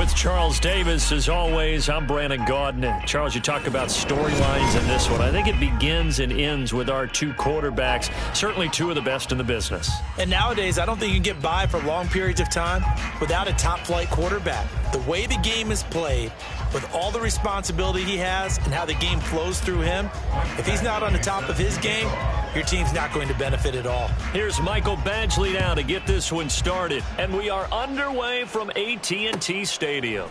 With Charles Davis, as always, I'm Brandon Gaudin. Charles, you talk about storylines in this one. I think it begins and ends with our two quarterbacks, certainly two of the best in the business. And nowadays, I don't think you can get by for long periods of time without a top-flight quarterback. The way the game is played, with all the responsibility he has and how the game flows through him, if he's not on the top of his game, your team's not going to benefit at all. Here's Michael Badgley now to get this one started. And we are underway from AT&T Stadium.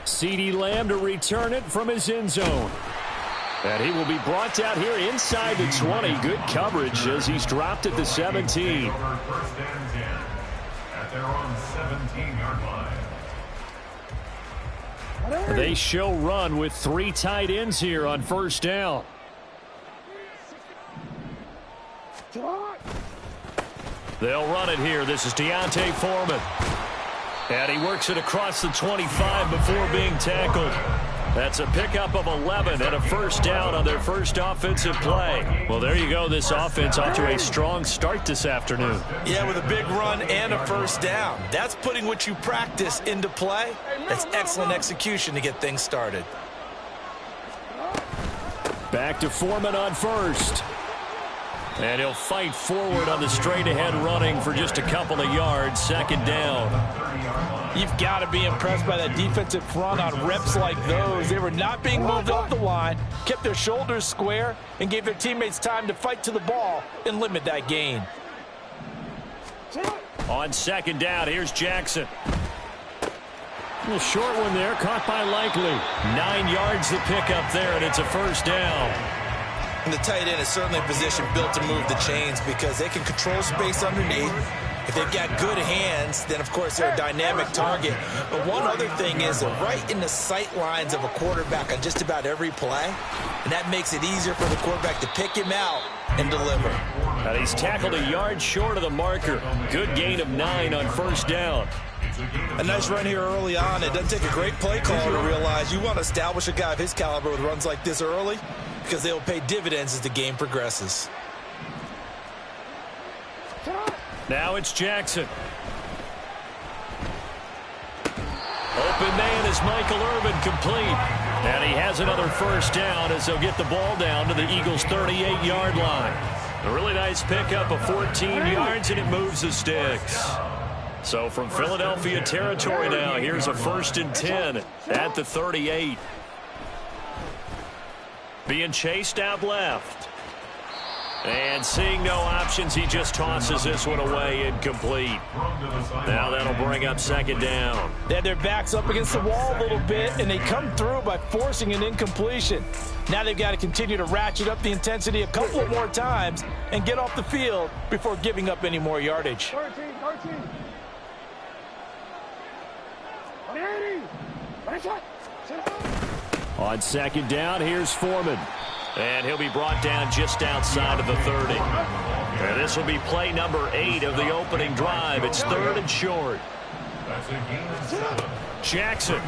CeeDee Lamb to return it from his end zone. And he will be brought down here inside the 20. Good coverage as he's dropped at the 17. They show run with three tight ends here on first down. They'll run it here. This is D'Onta Foreman. And he works it across the 25 before being tackled. That's a pickup of 11 and a first down on their first offensive play. Well, there you go. This offense off to a strong start this afternoon. Yeah, with a big run and a first down. That's putting what you practice into play. That's excellent execution to get things started. Back to Foreman on first. And he'll fight forward on the straight-ahead running for just a couple of yards. Second down. You've got to be impressed by that defensive front on reps like those. They were not being moved up the line, kept their shoulders square, and gave their teammates time to fight to the ball and limit that gain. On second down, here's Jackson. A little short one there, caught by Likely. 9 yards to pick up there, and it's a first down. And the tight end is certainly a position built to move the chains because they can control space underneath. If they've got good hands, then, of course, they're a dynamic target. But one other thing is they're right in the sight lines of a quarterback on just about every play, and that makes it easier for the quarterback to pick him out and deliver. And he's tackled a yard short of the marker. Good gain of 9 on first down. A nice run here early on. It doesn't take a great play caller to realize you want to establish a guy of his caliber with runs like this early because they'll pay dividends as the game progresses. Now it's Jackson. Open man is Michael Irvin, complete. And he has another first down as they'll get the ball down to the Eagles' 38-yard line. A really nice pickup of 14 yards, and it moves the sticks. So from Philadelphia territory now, here's a 1st and 10 at the 38. Being chased out left. And seeing no options, he just tosses this one away, incomplete. Now that'll bring up second down. They had their backs up against the wall a little bit, and they come through by forcing an incompletion. Now they've got to continue to ratchet up the intensity a couple of more times and get off the field before giving up any more yardage. 13. On second down, here's Foreman. And he'll be brought down just outside of the 30. And this will be play number 8 of the opening drive. It's 3rd and short. Jackson.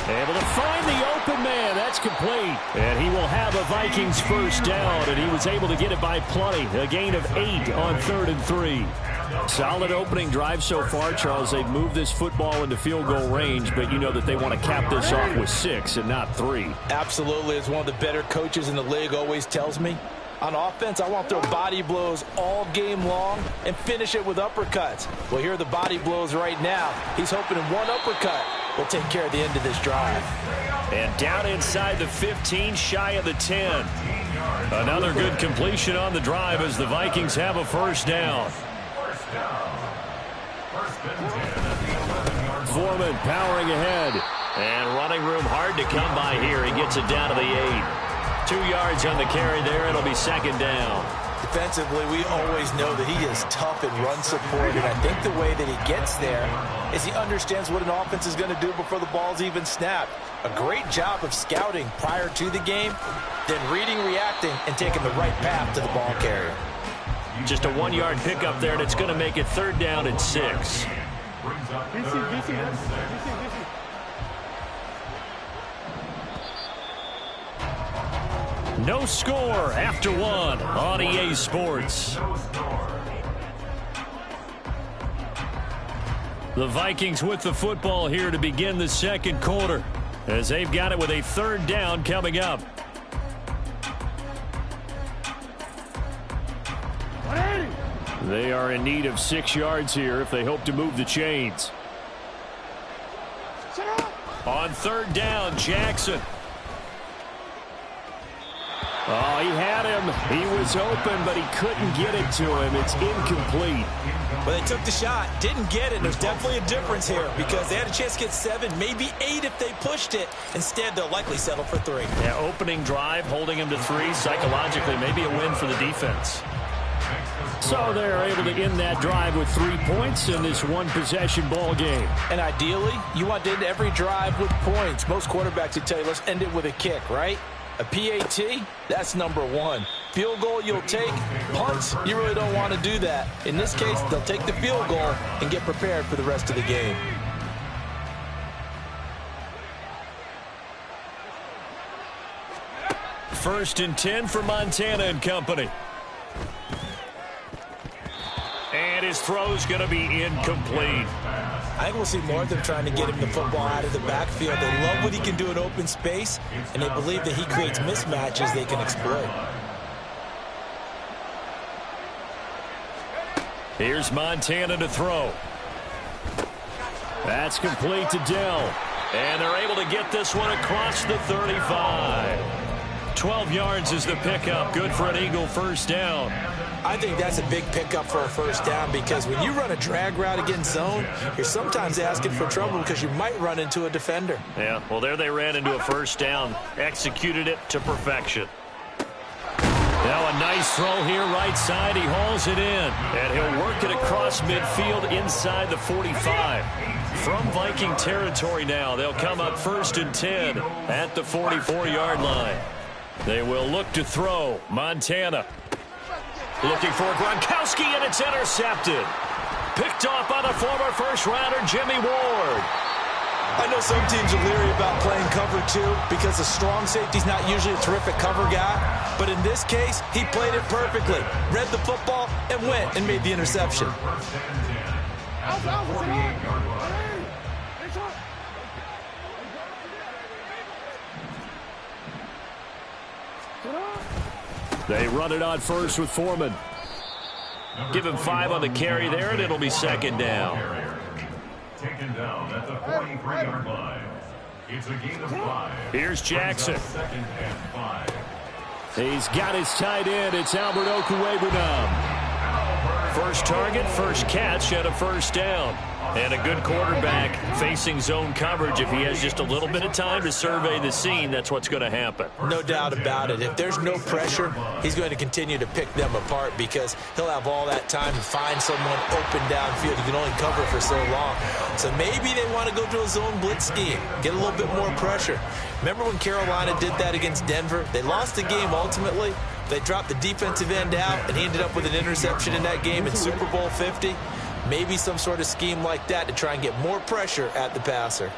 Able to find the open man. That's complete. And he will have a Vikings first down. And he was able to get it by plenty. A gain of 8 on 3rd and 3. Solid opening drive so far, Charles. They've moved this football into field goal range, but you know that they want to cap this off with 6 and not 3. Absolutely. As one of the better coaches in the league always tells me, on offense, I want to throw body blows all game long and finish it with uppercuts. Well, here are the body blows right now. He's hoping in one uppercut will take care of the end of this drive. And down inside the 15, shy of the 10. Another good completion on the drive as the Vikings have a first down. Foreman powering ahead. And running room hard to come by here. He gets it down to the 8. 2 yards on the carry there. It'll be second down. Defensively, we always know that he is tough in run support, and I think the way that he gets there is he understands what an offense is going to do before the ball's even snapped. A great job of scouting prior to the game, then reading, reacting, and taking the right path to the ball carrier. Just a 1-yard pickup there, and it's going to make it 3rd down and 6. No score after 1 on EA Sports. The Vikings with the football here to begin the second quarter, as they've got it with a third down coming up. They are in need of 6 yards here if they hope to move the chains. On third down, Jackson. Oh, he had him. He was open, but he couldn't get it to him. It's incomplete. Well, they took the shot, didn't get it. There's definitely a difference here because they had a chance to get 7, maybe 8 if they pushed it. Instead, they'll likely settle for 3. Yeah, opening drive, holding him to 3. Psychologically, maybe a win for the defense. So they're able to end that drive with 3 points in this one-possession ball game. And ideally, you want to end every drive with points. Most quarterbacks would tell you, let's end it with a kick, right? A PAT, that's number 1. Field goal you'll take. Punts, you really don't want to do that. In this case, they'll take the field goal and get prepared for the rest of the game. First and 10 for Montana and company. And his throw's going to be incomplete. I think we'll see more of them trying to get him the football out of the backfield. They love what he can do in open space, and they believe that he creates mismatches they can exploit. Here's Montana to throw. That's complete to Dell. And they're able to get this one across the 35. 12 yards is the pickup. Good for an Eagle first down. I think that's a big pickup for a first down because when you run a drag route against zone, you're sometimes asking for trouble because you might run into a defender. Yeah, well, there they ran into a first down. Executed it to perfection. Now a nice throw here right side. He hauls it in, and he'll work it across midfield inside the 45. From Viking territory now, they'll come up first and 10 at the 44-yard line. They will look to throw. Montana looking for Gronkowski, and it's intercepted. Picked off by the former first-rounder Jimmy Ward. I know some teams are leery about playing cover 2 because a strong safety's not usually a terrific cover guy. But in this case, he played it perfectly. Read the football and went and made the interception. They run it on first with Foreman. Give him 5 on the carry there, and it'll be second down. Taken down at the 43-yard line. It's a gain of 5. Here's Jackson. Second and 5. He's got his tight end. It's Albert Okwuegbunam. First target, first catch, and a first down. And a good quarterback facing zone coverage. If he has just a little bit of time to survey the scene, that's what's going to happen. No doubt about it. If there's no pressure, he's going to continue to pick them apart because he'll have all that time to find someone open downfield. He can only cover for so long. So maybe they want to go to a zone blitz scheme, get a little bit more pressure. Remember when Carolina did that against Denver? They lost the game ultimately. They dropped the defensive end out, and he ended up with an interception in that game in Super Bowl 50. Maybe some sort of scheme like that to try and get more pressure at the passer.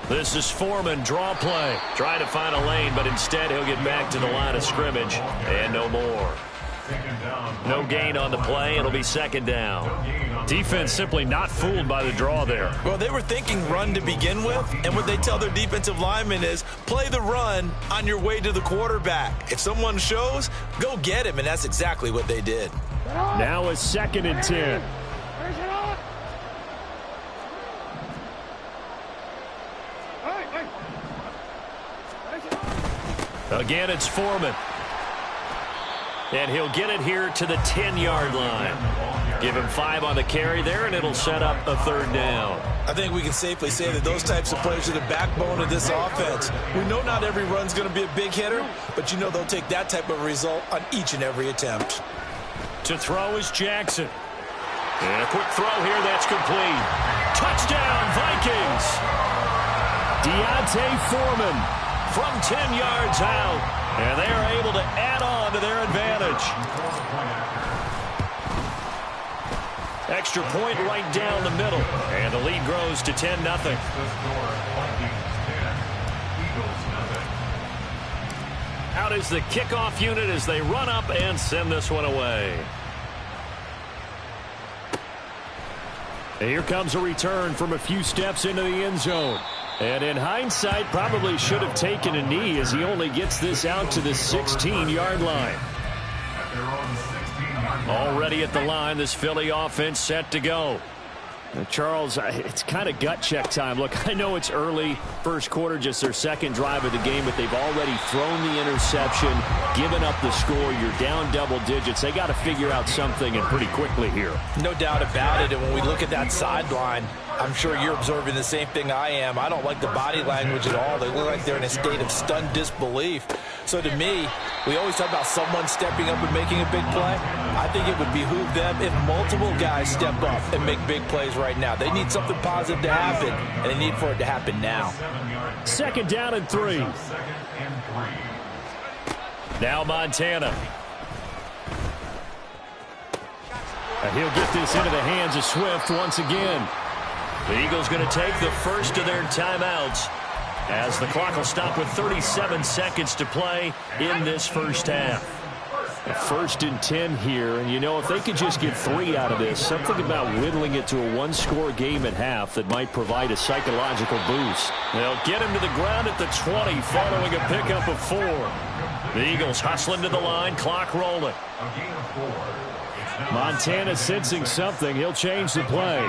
This is Foreman, draw play. Trying to find a lane, but instead he'll get back to the line of scrimmage. And no more. No gain on the play. It'll be second down. Defense simply not fooled by the draw there. Well, they were thinking run to begin with, and what they tell their defensive linemen is play the run on your way to the quarterback. If someone shows, go get him, and that's exactly what they did. Now a second and 10. Again, it's Foreman. And he'll get it here to the 10-yard line. Give him 5 on the carry there, and it'll set up a third down. I think we can safely say that those types of plays are the backbone of this offense. We know not every run's going to be a big hitter, but you know they'll take that type of result on each and every attempt. To throw is Jackson. And a quick throw here that's complete. Touchdown, Vikings! Deontay Foreman from 10 yards out. And they are able to add on to their advantage. Extra point right down the middle. And the lead grows to 10-0. Out is the kickoff unit as they run up and send this one away. Here comes a return from a few steps into the end zone. And in hindsight, probably should have taken a knee as he only gets this out to the 16-yard line. Already at the line, this Philly offense set to go. Charles, it's kind of gut check time. Look, I know it's early, first quarter, just their second drive of the game, but they've already thrown the interception, given up the score. You're down double digits. They got to figure out something, and pretty quickly here. No doubt about it, and when we look at that sideline, I'm sure you're observing the same thing I am. I don't like the body language at all. They look like they're in a state of stunned disbelief. So to me, we always talk about someone stepping up and making a big play. I think it would behoove them if multiple guys step up and make big plays right now. They need something positive to happen, and they need for it to happen now. Second down and 3. Now Montana. And he'll get this into the hands of Swift once again. The Eagles going to take the first of their timeouts as the clock will stop with 37 seconds to play in this first half. A 1st and 10 here, and you know, if they could just get 3 out of this, something about whittling it to a one-score game at half that might provide a psychological boost. They'll get him to the ground at the 20 following a pickup of 4. The Eagles hustling to the line, clock rolling. Montana sensing something. He'll change the play.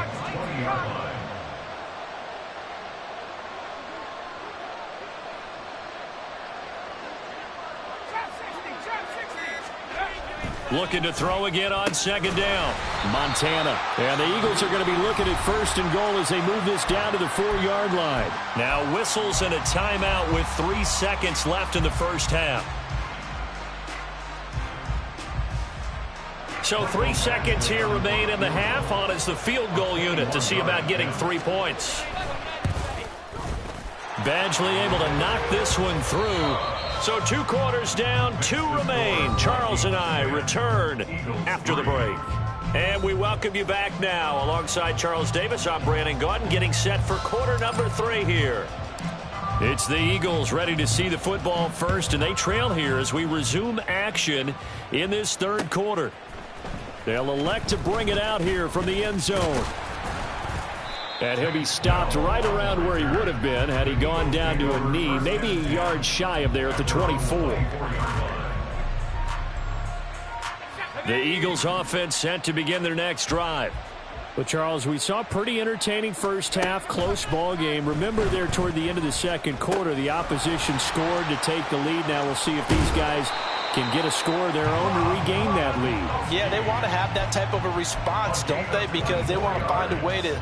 Looking to throw again on second down. Montana. And the Eagles are going to be looking at 1st and goal as they move this down to the 4-yard line. Now whistles and a timeout with 3 seconds left in the first half. So 3 seconds here remain in the half. On is the field goal unit to see about getting 3 points. Badgley able to knock this one through. So 2 quarters down, 2 remain. Charles and I return after the break. And we welcome you back now. Alongside Charles Davis, I'm Brandon Gaudin, getting set for quarter number 3 here. It's the Eagles ready to see the football first, and they trail here as we resume action in this 3rd quarter. They'll elect to bring it out here from the end zone. And he'll be stopped right around where he would have been had he gone down to a knee, maybe a yard shy of there at the 24. The Eagles offense set to begin their next drive. But, Charles, we saw a pretty entertaining first half, close ball game. Remember there toward the end of the 2nd quarter, the opposition scored to take the lead. Now we'll see if these guys can get a score of their own to regain that lead. Yeah, they want to have that type of a response, don't they? Because they want to find a way to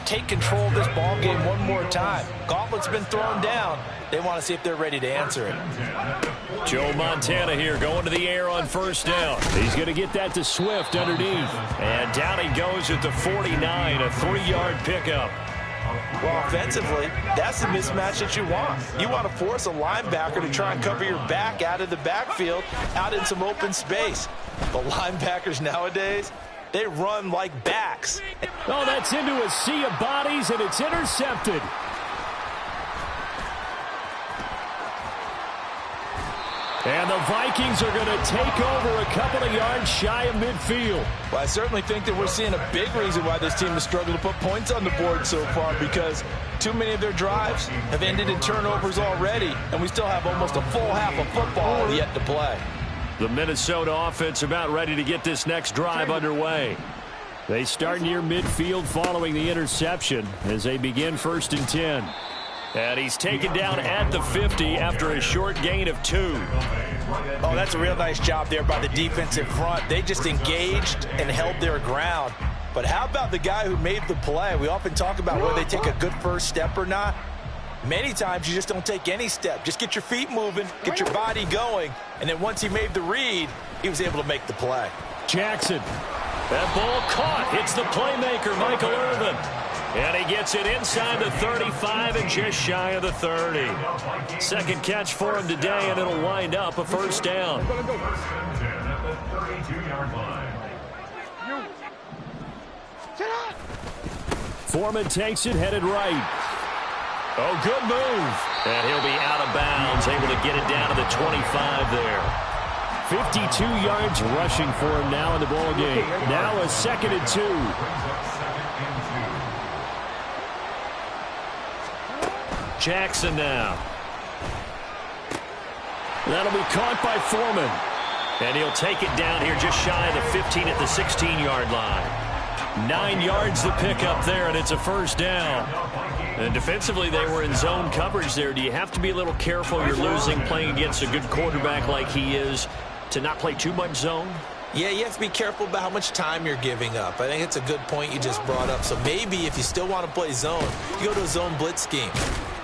take control of this ball game one more time. Gauntlet's been thrown down. They want to see if they're ready to answer it. Joe Montana here going to the air on 1st down. He's going to get that to Swift underneath. And down he goes at the 49, a 3-yard pickup. Well, offensively, that's the mismatch that you want. You want to force a linebacker to try and cover your back out of the backfield, out in some open space. But linebackers nowadays, they run like backs. Oh, that's into a sea of bodies, and it's intercepted. And the Vikings are going to take over a couple of yards shy of midfield. Well, I certainly think that we're seeing a big reason why this team has struggled to put points on the board so far, because too many of their drives have ended in turnovers already, and we still have almost a full half of football yet to play. The Minnesota offense about ready to get this next drive underway. They start near midfield following the interception as they begin 1st and 10. And he's taken down at the 50 after a short gain of 2. Oh, that's a real nice job there by the defensive front. They just engaged and held their ground. But how about the guy who made the play? We often talk about whether they take a good first step or not. Many times you just don't take any step. Just get your feet moving, get your body going, and then once he made the read, he was able to make the play. Jackson. That ball caught. It's the playmaker, Michael Irvin. And he gets it inside the 35 and just shy of the 30. 2nd catch for him today, and it'll wind up a 1st down. Foreman takes it, headed right. Oh, good move. And he'll be out of bounds, able to get it down to the 25 there. 52 yards rushing for him now in the ball game. Now a 2nd and 2. Jackson now. That'll be caught by Foreman. And he'll take it down here just shy of the 15 at the 16-yard line. 9 yards to pick up there, and it's a first down. And defensively, they were in zone coverage there. Do you have to be a little careful? You're losing playing against a good quarterback like he is to not play too much zone? Yeah, you have to be careful about how much time you're giving up. I think it's a good point you just brought up. So maybe if you still want to play zone, you go to a zone blitz scheme.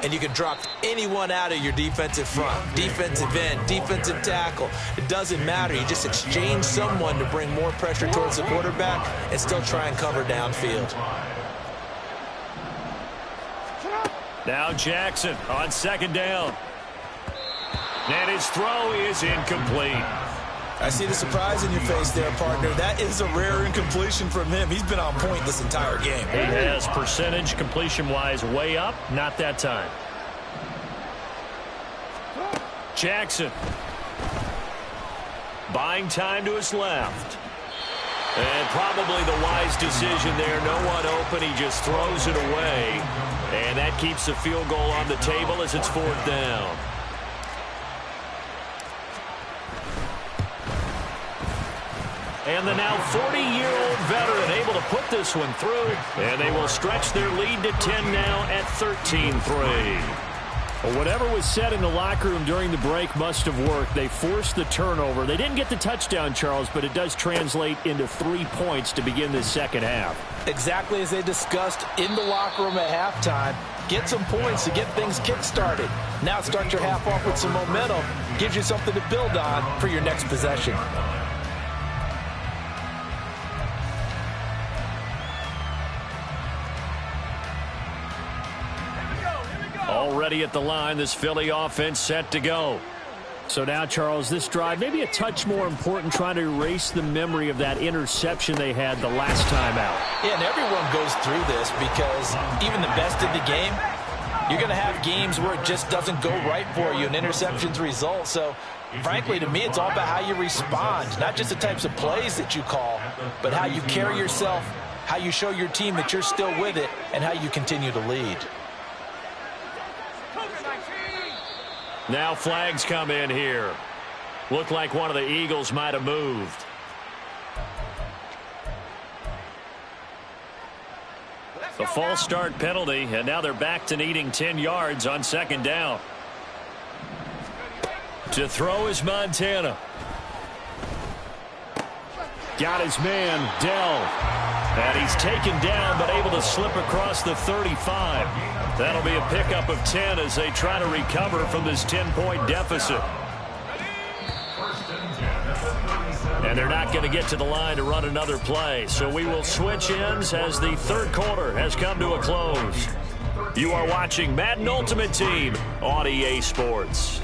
And you can drop anyone out of your defensive front, defensive end, defensive tackle. It doesn't matter. You just exchange someone to bring more pressure towards the quarterback and still try and cover downfield. Now Jackson on second down. And his throw is incomplete. I see the surprise in your face there, partner. That is a rare incompletion from him. He's been on point this entire game. He has percentage completion-wise way up. Not that time. Jackson. Buying time to his left. And probably the wise decision there. No one open. He just throws it away. And that keeps the field goal on the table as it's fourth down. And the now 40-year-old veteran able to put this one through. And they will stretch their lead to 10 now at 13-3. Well, whatever was said in the locker room during the break must have worked. They forced the turnover. They didn't get the touchdown, Charles, but it does translate into 3 points to begin this second half. Exactly as they discussed in the locker room at halftime. Get some points to get things kick-started. Now start your half off with some momentum. Gives you something to build on for your next possession. Already at the line, this Philly offense set to go. So now, Charles, this drive maybe a touch more important, trying to erase the memory of that interception they had the last time out. Yeah, and everyone goes through this because even the best in the game, you're going to have games where it just doesn't go right for you, and interceptions result. So, frankly, to me, it's all about how you respond, not just the types of plays that you call, but how you carry yourself, how you show your team that you're still with it, and how you continue to lead. Now flags come in here. Looked like one of the Eagles might have moved. A false start penalty, and now they're back to needing 10 yards on second down. To throw is Montana. Got his man, Dell. And he's taken down, but able to slip across the 35. That'll be a pickup of 10 as they try to recover from this 10-point deficit. And they're not going to get to the line to run another play. So we will switch ends as the third quarter has come to a close. You are watching Madden Ultimate Team on EA Sports.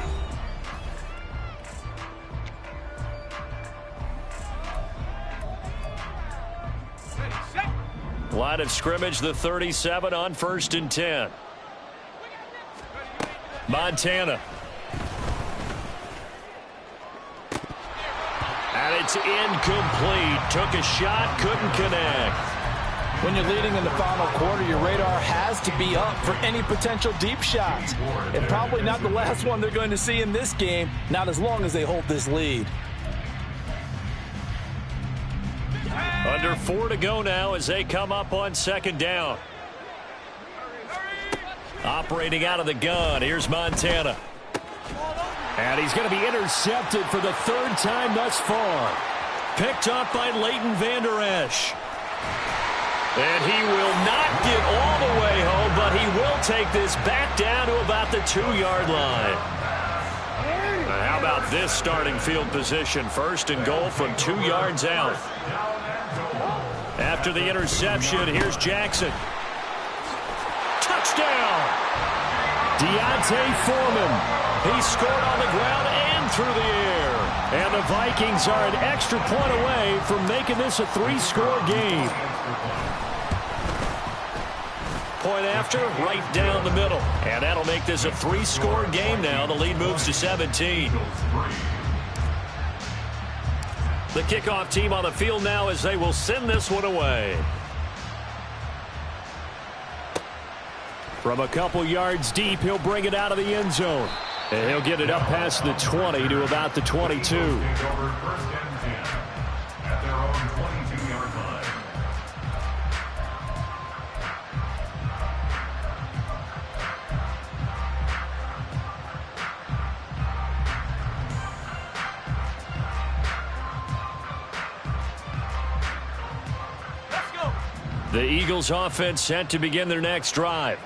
Line of scrimmage, the 37 on 1st and 10. Montana. And it's incomplete. Took a shot, couldn't connect. When you're leading in the final quarter, your radar has to be up for any potential deep shots. And probably not the last one they're going to see in this game, not as long as they hold this lead. Under 4 to go now as they come up on second down. Operating out of the gun, here's Montana. And he's going to be intercepted for the 3rd time thus far. Picked up by Leighton Vander Esch. And he will not get all the way home, but he will take this back down to about the 2-yard line. How about this starting field position? 1st and goal from 2 yards out. After the interception, here's Jackson. Touchdown! Deontay Foreman. He scored on the ground and through the air. And the Vikings are an extra point away from making this a 3-score game. Point after, right down the middle. And that'll make this a 3-score game now. The lead moves to 17. The kickoff team on the field now as they will send this one away. From a couple yards deep, he'll bring it out of the end zone. And he'll get it up past the 20 to about the 22. First and 10 at their own 22-yard line. The Eagles offense set to begin their next drive.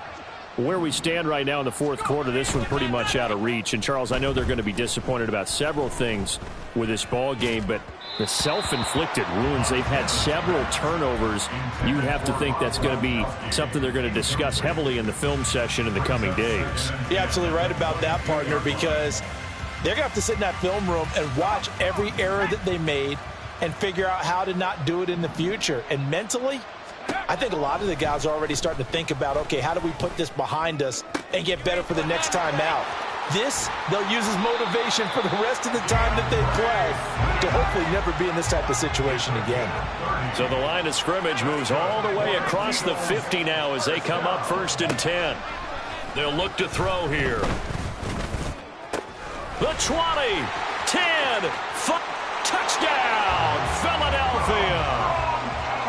Where we stand right now in the fourth quarter, this one pretty much out of reach. And, Charles, I know they're going to be disappointed about several things with this ball game, but the self-inflicted wounds, they've had several turnovers. You'd have to think that's going to be something they're going to discuss heavily in the film session in the coming days. You're absolutely right about that, partner, because they're going to have to sit in that film room and watch every error that they made and figure out how to not do it in the future. And mentally, I think a lot of the guys are already starting to think about, okay, how do we put this behind us and get better for the next time out? This, they'll use as motivation for the rest of the time that they play to hopefully never be in this type of situation again. So the line of scrimmage moves all the way across the 50 now as they come up 1st and 10. They'll look to throw here. The 20, 10, touchdown, Philadelphia.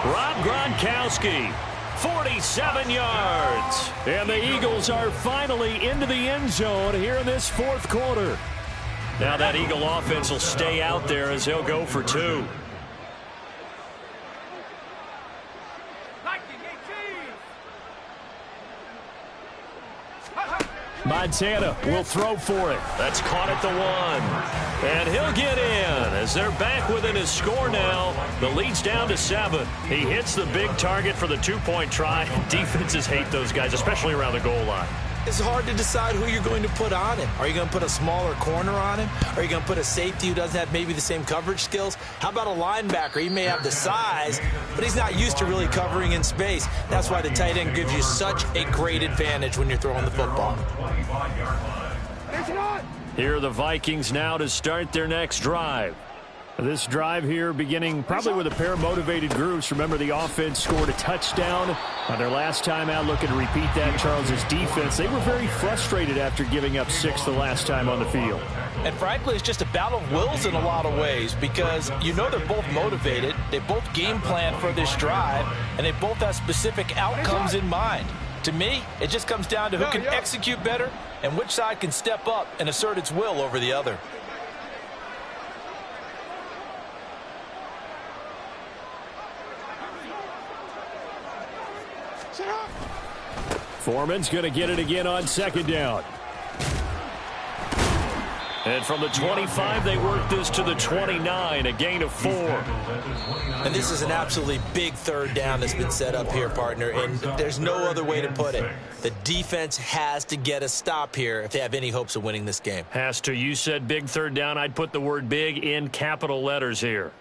Rob Gronkowski, 47 yards. And the Eagles are finally into the end zone here in this fourth quarter. Now that Eagle offense will stay out there as they'll go for 2. Montana will throw for it. That's caught at the 1. And he'll get in as they're back within his score now. The lead's down to 7. He hits the big target for the 2-point try. Defenses hate those guys, especially around the goal line. It's hard to decide who you're going to put on him. Are you going to put a smaller corner on him? Are you going to put a safety who doesn't have maybe the same coverage skills? How about a linebacker? He may have the size, but he's not used to really covering in space. That's why the tight end gives you such a great advantage when you're throwing the football. Here are the Vikings now to start their next drive. This drive here beginning probably with a pair of motivated groups. Remember, the offense scored a touchdown on their last time out. Looking to repeat that. Charles's defense, they were very frustrated after giving up 6 the last time on the field. And frankly, it's just a battle of wills in a lot of ways because you know they're both motivated. They both game plan for this drive, and they both have specific outcomes in mind. To me, it just comes down to who can execute better and which side can step up and assert its will over the other. Foreman's going to get it again on 2nd down. And from the 25, they work this to the 29, a gain of 4. And this is an absolutely big 3rd down that's been set up here, partner, and there's no other way to put it. The defense has to get a stop here if they have any hopes of winning this game. Has to. You said big 3rd down. I'd put the word big in capital letters here.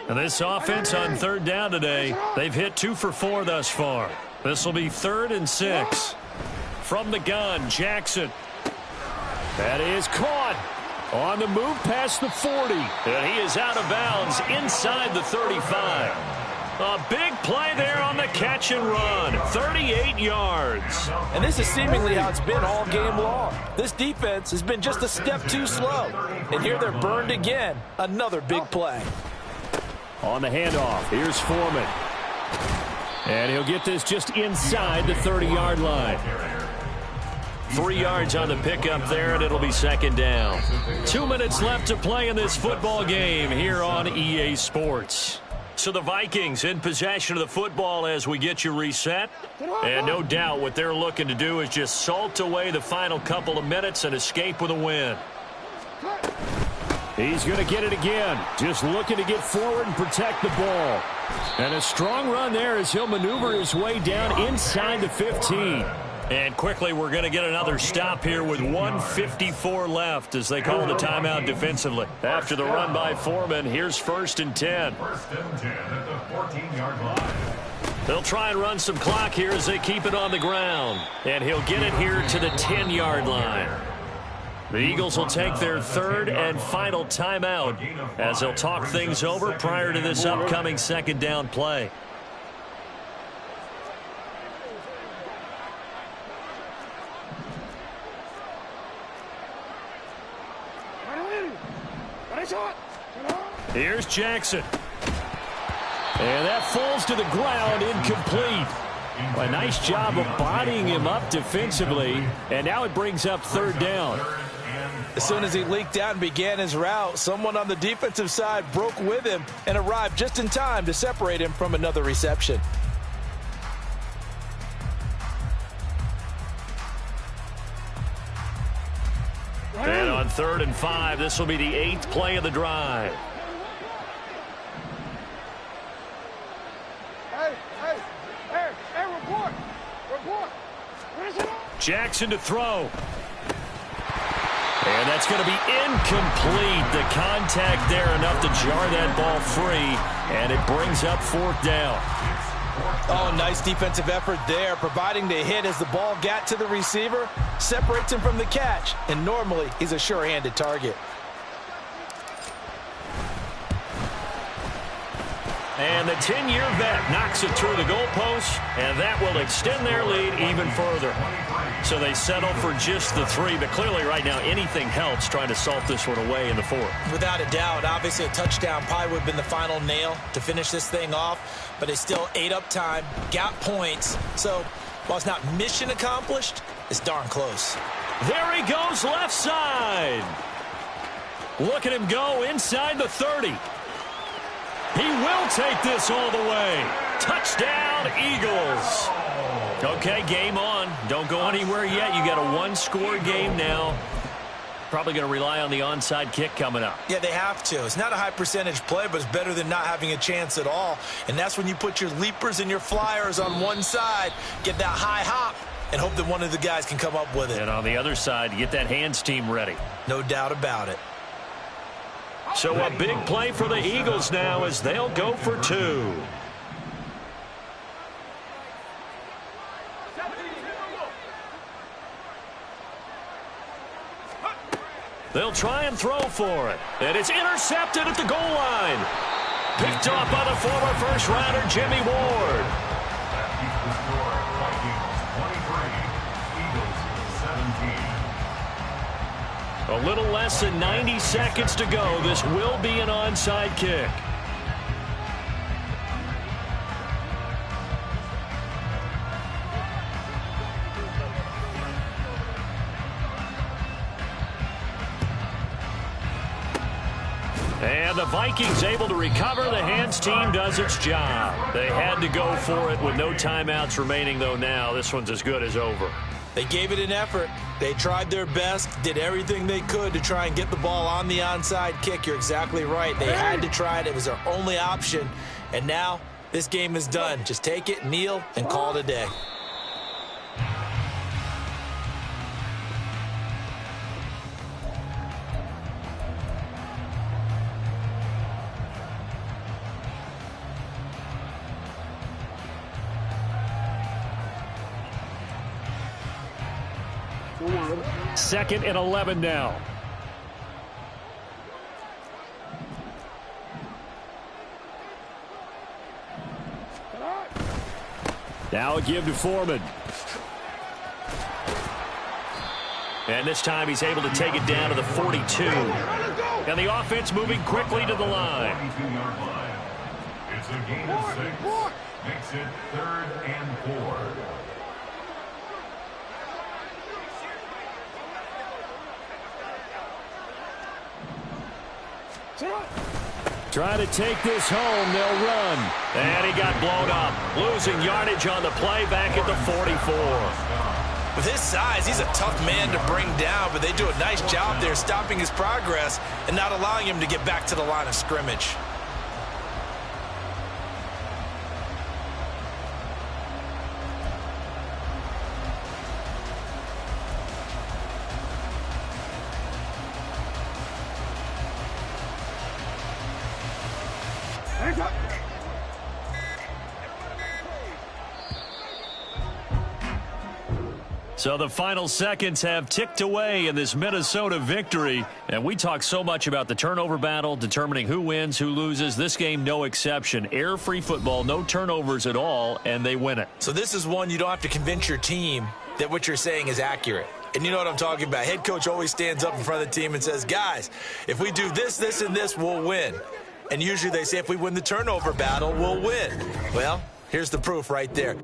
And this offense on 3rd down today, they've hit 2 for 4 thus far. This will be 3rd and 6. From the gun, Jackson. That is caught on the move past the 40. And he is out of bounds inside the 35. A big play there on the catch and run. 38 yards. And this is seemingly how it's been all game long. This defense has been just a step too slow. And here they're burned again. Another big play. On the handoff, here's Foreman. And he'll get this just inside the 30-yard line. 3 yards on the pickup there, and it'll be 2nd down. 2 minutes left to play in this football game here on EA Sports. So the Vikings in possession of the football as we get you reset. And no doubt what they're looking to do is just salt away the final couple of minutes and escape with a win. He's going to get it again. Just looking to get forward and protect the ball. And a strong run there as he'll maneuver his way down inside the 15. And quickly, we're going to get another stop here with 1:54 left as they call the timeout defensively. After the run by Foreman, here's 1st and 10. 1st and 10 at the 14-yard line. They'll try and run some clock here as they keep it on the ground. And he'll get it here to the 10-yard line. The Eagles will take their third and final timeout as they'll talk things over prior to this upcoming second down play. Here's Jackson. And that falls to the ground, incomplete. A nice job of bodying him up defensively, and now it brings up third down. As soon as he leaked out and began his route, someone on the defensive side broke with him and arrived just in time to separate him from another reception. And on 3rd and 5, this will be the 8th play of the drive. Jackson to throw. And that's going to be incomplete. The contact there enough to jar that ball free, and it brings up 4th down. Oh, nice defensive effort there, providing the hit as the ball got to the receiver, separates him from the catch, and normally he's a sure-handed target. And the 10-year vet knocks it through the goalpost, and that will extend their lead even further. So they settle for just the 3, but clearly right now anything helps trying to salt this one away in the 4th. Without a doubt, obviously a touchdown probably would have been the final nail to finish this thing off, but they still ate up time, got points. So while it's not mission accomplished, it's darn close. There he goes left side. Look at him go inside the 30. He will take this all the way. Touchdown, Eagles. Okay, game on. Don't go anywhere yet. You got a one-score game now. Probably going to rely on the onside kick coming up. Yeah, they have to. It's not a high percentage play, but it's better than not having a chance at all. And that's when you put your leapers and your flyers on one side, get that high hop, and hope that one of the guys can come up with it. And on the other side, you get that hands team ready. No doubt about it. So a big play for the Eagles now as they'll go for 2. They'll try and throw for it. And it's intercepted at the goal line. Picked off by the former first-rounder Jimmy Ward. A little less than 90 seconds to go. This will be an onside kick. And the Vikings able to recover. The hands team does its job. They had to go for it with no timeouts remaining, though now. This one's as good as over. They gave it an effort. They tried their best, did everything they could to try and get the ball on the onside kick. You're exactly right. They had to try it. It was their only option. And now this game is done. Just take it, kneel, and call it a day. Second and 11 now. Now a give to Foreman. And this time he's able to take it down to the 42. And the offense moving quickly to the line. It's a gain of 6. Makes it 3rd and 4. Try to take this home. They'll run. And he got blown up. Losing yardage on the play back at the 44. With his size, he's a tough man to bring down, but they do a nice job there stopping his progress and not allowing him to get back to the line of scrimmage. So the final seconds have ticked away in this Minnesota victory. And we talk so much about the turnover battle, determining who wins, who loses. This game, no exception. Air-free football, no turnovers at all, and they win it. So this is one you don't have to convince your team that what you're saying is accurate. And you know what I'm talking about. Head coach always stands up in front of the team and says, guys, if we do this, this, and this, we'll win. And usually they say if we win the turnover battle, we'll win. Well, here's the proof right there.